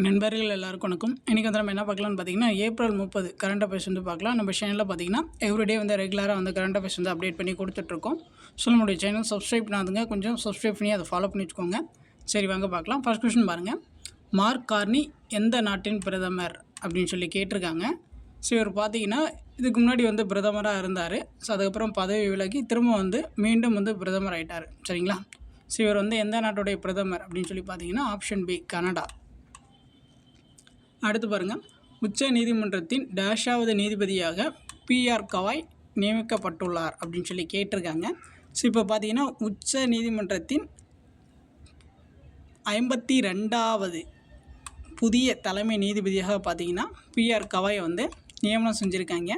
நண்பர்கள் எல்லாருக்கும் வணக்கம். இன்றைக்கி வந்து நம்ம என்ன பார்க்கலாம்னு பார்த்தீங்கன்னா, ஏப்ரல் 30 கரண்ட் அஃபேர்ஸ் வந்து பார்க்கலாம். நம்ம சேனலில் பார்த்தீங்கன்னா எவ்ரிடே வந்து ரெகுலராக வந்து கரண்ட் அஃபேர்ஸ் வந்து அப்டேட் பண்ணி கொடுத்துட்ருக்கோம். ஸோ நம்மளுடைய சேனல் சப்ஸ்கிரைப் பண்ணாதுங்க, கொஞ்சம் சப்ஸ்கிரைப் பண்ணி அதை ஃபாலோ பண்ணி வச்சுக்கோங்க. சரி வாங்க பார்க்கலாம். ஃபர்ஸ்ட் கொஸ்டின் பாருங்கள். மார்க் கார்னி எந்த நாட்டின் பிரதமர் அப்படின்னு சொல்லி கேட்டிருக்காங்க. ஸோ இவர் பார்த்தீங்கன்னா இதுக்கு முன்னாடி வந்து பிரதமராக இருந்தார். ஸோ அதுக்கப்புறம் பதவி விலகி திரும்ப வந்து மீண்டும் வந்து பிரதமர் ஆகிட்டார். சரிங்களா? ஸோ இவர் வந்து எந்த நாட்டுடைய பிரதமர் அப்படின்னு சொல்லி பார்த்தீங்கன்னா ஆப்ஷன் பி கனடா. அடுத்து பாருங்கள். உச்ச நீதிமன்றத்தின் டேஷாவது நீதிபதியாக பிஆர் கவாய் நியமிக்கப்பட்டுள்ளார் அப்படின்னு சொல்லி கேட்டிருக்காங்க. ஸோ இப்போ பார்த்தீங்கன்னா உச்ச நீதிமன்றத்தின் 52வது புதிய தலைமை நீதிபதியாக பார்த்தீங்கன்னா பிஆர் கவாய் வந்து நியமனம் செஞ்சுருக்காங்க.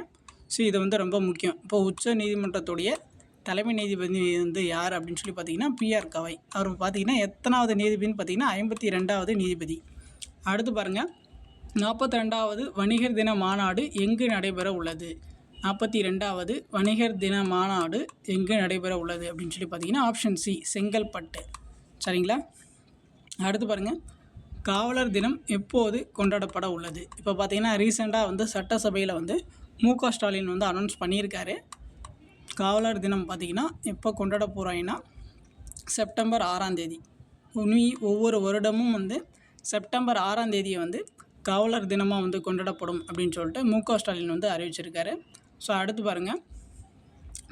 ஸோ இது வந்து ரொம்ப முக்கியம். இப்போ உச்ச நீதிமன்றத்துடைய தலைமை நீதிபதி வந்து யார் அப்படின்னு சொல்லி பார்த்தீங்கன்னா பிஆர் கவாய். அவர் பார்த்தீங்கன்னா எத்தனாவது நீதிபதினு பார்த்தீங்கன்னா 52வது நீதிபதி. அடுத்து பாருங்கள். 42வது வணிகர் தின மாநாடு எங்கு நடைபெற உள்ளது? 42வது வணிகர் தின மாநாடு எங்கு நடைபெற உள்ளது அப்படின்னு சொல்லி பார்த்தீங்கன்னா ஆப்ஷன் சி செங்கல்பட்டு. சரிங்களா? அடுத்து பாருங்கள். காவலர் தினம் எப்போது கொண்டாடப்பட உள்ளது? இப்போ பார்த்தீங்கன்னா ரீசெண்டாக வந்து சட்டசபையில் வந்து மு.க. ஸ்டாலின் வந்து அனௌன்ஸ் பண்ணியிருக்காரு. காவலர் தினம் பார்த்திங்கன்னா எப்போ கொண்டாட போகிறாங்கன்னா செப்டம்பர் 6ஆம் தேதி. ஒவ்வொரு வருடமும் வந்து செப்டம்பர் 6ஆம் தேதியை வந்து காவலர் தினமாக வந்து கொண்டாடப்படும் அப்படின்னு சொல்லிட்டு மு.க. ஸ்டாலின் வந்து அறிவிச்சிருக்காரு. ஸோ அடுத்து பாருங்கள்.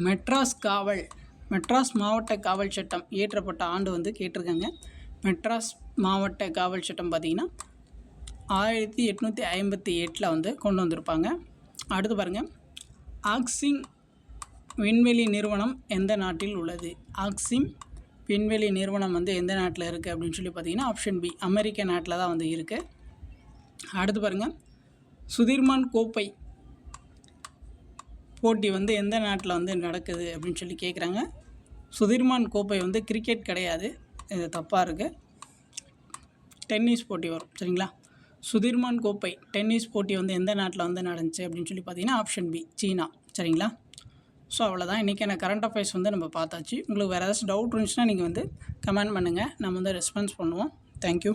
மெட்ராஸ் மாவட்ட காவல் சட்டம் இயற்றப்பட்ட ஆண்டு வந்து கேட்டிருக்காங்க. மெட்ராஸ் மாவட்ட காவல் சட்டம் பார்த்திங்கன்னா 1858 வந்து கொண்டு வந்திருப்பாங்க. அடுத்து பாருங்கள். ஆக்சிம் விண்வெளி நிறுவனம் எந்த நாட்டில் உள்ளது? ஆக்சிம் விண்வெளி நிறுவனம் வந்து எந்த நாட்டில் இருக்குது அப்படின்னு சொல்லி பார்த்தீங்கன்னா ஆப்ஷன் பி அமெரிக்க நாட்டில் தான் வந்து இருக்குது. அடுத்து பாருங்கள். சுதிர்மான் கோப்பை போட்டி வந்து எந்த நாட்டில் வந்து நடக்குது அப்படின்னு சொல்லி கேட்குறாங்க. சுதிர்மான் கோப்பை வந்து கிரிக்கெட் கிடையாது, இது தப்பாக இருக்குது. டென்னிஸ் போட்டி வரும். சரிங்களா? சுதிர்மான் கோப்பை டென்னிஸ் போட்டி வந்து எந்த நாட்டில் வந்து நடந்துச்சு அப்படின்னு சொல்லி பார்த்தீங்கன்னா ஆப்ஷன் பி சீனா. சரிங்களா? ஸோ அவ்வளோதான். இன்றைக்கான கரண்ட் அஃபேர்ஸ் வந்து நம்ம பார்த்தாச்சு. உங்களுக்கு வேறு ஏதாச்சும் டவுட் இருந்துச்சுன்னா நீங்கள் வந்து கமெண்ட் பண்ணுங்கள், நம்ம வந்து ரெஸ்பான்ஸ் பண்ணுவோம். தேங்க்யூ.